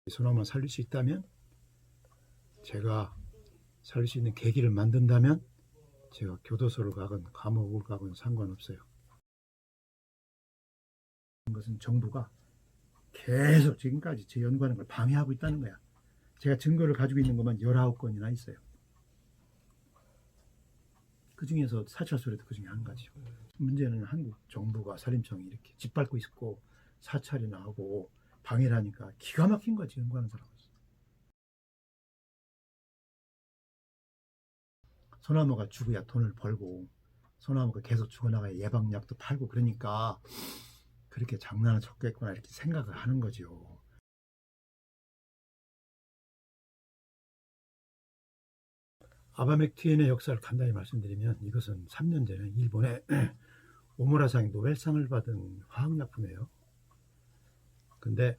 소나무를 살릴 수 있다면, 제가 살릴 수 있는 계기를 만든다면 제가 교도소를 가건 감옥을 가건 상관없어요. 그것은 정부가 계속 지금까지 제 연구하는 걸 방해하고 있다는 거야. 제가 증거를 가지고 있는 것만 19건이나 있어요. 그 중에서 사찰소리도 그 중에 한 가지죠. 문제는 한국 정부가 산림청이 이렇게 짓밟고 있고 사찰이나 하고 방해를 하니까 기가 막힌 거지, 연구하는 사람은. 소나무가 죽어야 돈을 벌고 소나무가 계속 죽어나가야 예방약도 팔고, 그러니까 그렇게 장난을 쳤겠구나 이렇게 생각을 하는 거죠. 아바맥틴의 역사를 간단히 말씀드리면, 이것은 3년 전에 일본의 오무라상이 노벨상을 받은 화학약품이에요. 근데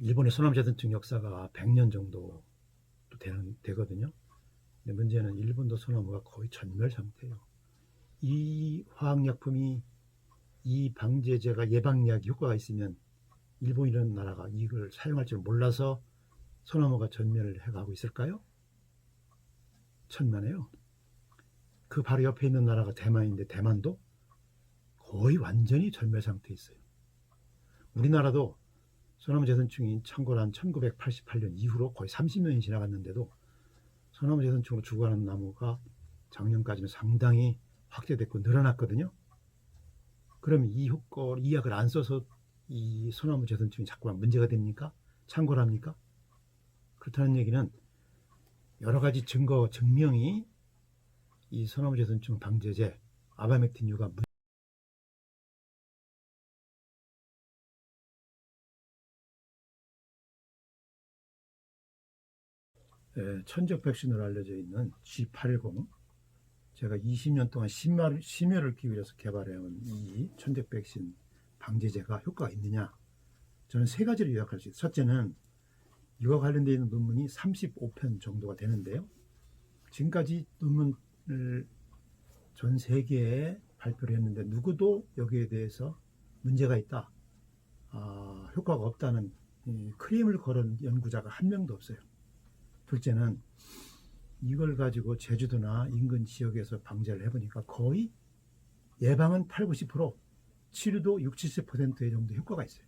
일본의 소나무재단증 역사가 100년 정도 되거든요. 근데 문제는 일본도 소나무가 거의 전멸 상태예요. 이 화학약품이, 이 방제제가 예방약 효과가 있으면 일본이라는 나라가 이걸 사용할 줄 몰라서 소나무가 전멸을 해가고 있을까요? 천만에요. 그 바로 옆에 있는 나라가 대만인데 대만도 거의 완전히 전멸 상태에 있어요. 우리나라도 소나무 재선충이 참고로 한 1988년 이후로 거의 30년이 지나갔는데도 소나무 재선충으로 죽어가는 나무가 작년까지는 상당히 확대됐고 늘어났거든요. 그럼 이 약을 안 써서 이 소나무 재선충이 자꾸만 문제가 됩니까? 창궐 합니까? 그렇다는 얘기는 여러 가지 증명이 이 소나무 재선충 방제제 아바맥틴유가 천적 백신으로 알려져 있는 G80, 제가 20년 동안 심혈을 기울여서 개발해온 이 천적 백신 방제제가 효과가 있느냐? 저는 세 가지를 요약할 수 있어요. 첫째는 이와 관련되어 있는 논문이 35편 정도가 되는데요. 지금까지 논문을 전 세계에 발표를 했는데 누구도 여기에 대해서 문제가 있다, 효과가 없다는 크림을 걸은 연구자가 한 명도 없어요. 둘째는 이걸 가지고 제주도나 인근 지역에서 방제를 해보니까 거의 예방은 8, 90%, 치료도 60, 70% 정도 효과가 있어요.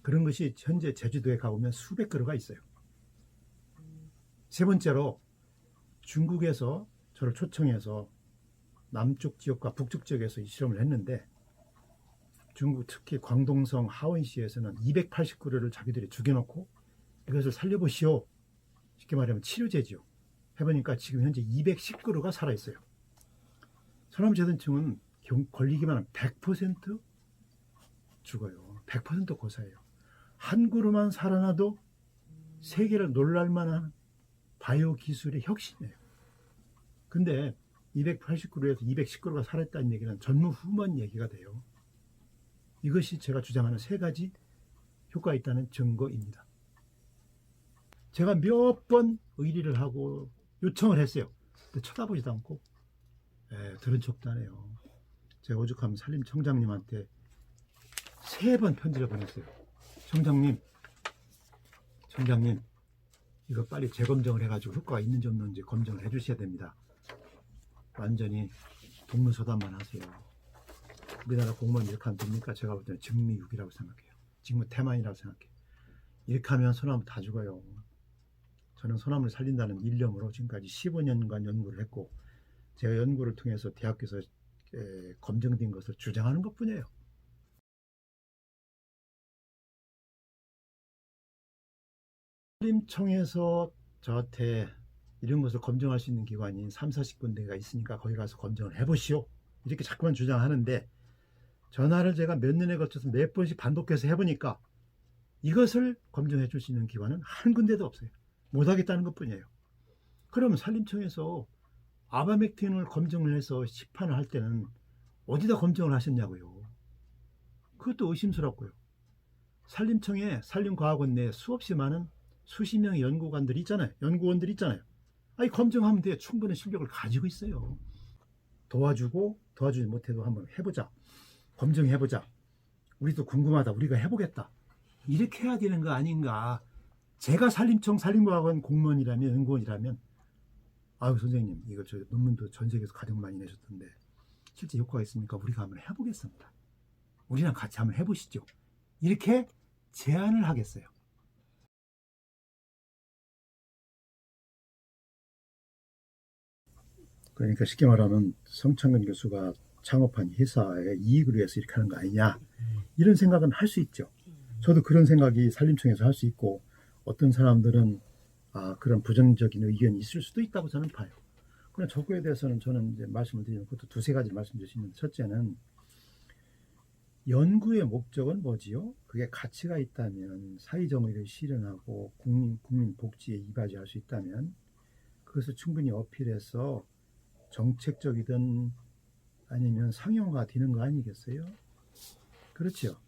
그런 것이 현재 제주도에 가보면 수백 그루가 있어요. 세 번째로 중국에서 저를 초청해서 남쪽 지역과 북쪽 지역에서 이 실험을 했는데, 중국 특히 광동성 하원시에서는 280그루를 자기들이 죽여놓고 이것을 살려보시오, 쉽게 말하면 치료제지요, 해보니까 지금 현재 210그루가 살아있어요. 소나무 재선충은 걸리기만 하면 100% 죽어요. 100% 고사예요. 한 그루만 살아나도 세계를 놀랄만한 바이오 기술의 혁신이에요. 근데 280그루에서 210그루가 살아있다는 얘기는 전무후무한 얘기가 돼요. 이것이 제가 주장하는 세 가지 효과가 있다는 증거입니다. 제가 몇 번 의리를 하고 요청을 했어요. 근데 쳐다보지도 않고 들은 척도 안 해요. 제가 오죽하면 산림청장님한테 3번 편지를 보냈어요. 청장님, 이거 빨리 재검정을 해가지고 효과가 있는지 없는지 검정을 해주셔야 됩니다. 완전히 동문서답만 하세요. 우리나라 공무원 이렇게 하면 됩니까? 제가 볼 때는 직무유기라고 생각해요. 직무태만이라고 생각해요. 이렇게 하면 소나무 다 죽어요. 저는 소나무를 살린다는 일념으로 지금까지 15년간 연구를 했고, 제가 연구를 통해서 대학교에서 검증된 것을 주장하는 것뿐이에요. 산림청에서 저한테 이런 것을 검증할 수 있는 기관이 3, 40군데가 있으니까 거기 가서 검증을 해보시오, 이렇게 자꾸만 주장하는데, 전화를 제가 몇 년에 걸쳐서 몇 번씩 반복해서 해보니까 이것을 검증해 줄 수 있는 기관은 한 군데도 없어요. 못하겠다는 것뿐이에요. 그럼 산림청에서 아바맥틴을 검증을 해서 시판을 할 때는 어디다 검증을 하셨냐고요. 그것도 의심스럽고요. 산림청에 산림과학원 내에 수없이 많은 수십 명의 연구원들이 있잖아요. 아니, 검증하면 돼요. 충분한 실력을 가지고 있어요. 도와주지 못해도 한번 해보자, 검증해보자, 우리도 궁금하다, 우리가 해보겠다, 이렇게 해야 되는 거 아닌가. 제가 산림청 산림과학원 공무원이라면 연구원이라면 아유 선생님 이거 저 논문도 전 세계에서 가장 많이 내셨던데 실제 효과가 있습니까? 우리가 한번 해보겠습니다. 우리랑 같이 한번 해보시죠. 이렇게 제안을 하겠어요. 그러니까 쉽게 말하면 성창근 교수가 창업한 회사의 이익을 위해서 이렇게 하는 거 아니냐 이런 생각은 할 수 있죠. 저도 그런 생각이 산림청에서 할 수 있고 어떤 사람들은 그런 부정적인 의견이 있을 수도 있다고 저는 봐요. 그러나 저거에 대해서는 저는 이제 말씀을 드리면 그것도 두세 가지 말씀드릴 수 있는데 첫째는 연구의 목적은 뭐지요? 그게 가치가 있다면 사회정의를 실현하고 국민 복지에 이바지할 수 있다면 그것을 충분히 어필해서 정책적이든 아니면 상용화 되는 거 아니겠어요? 그렇죠.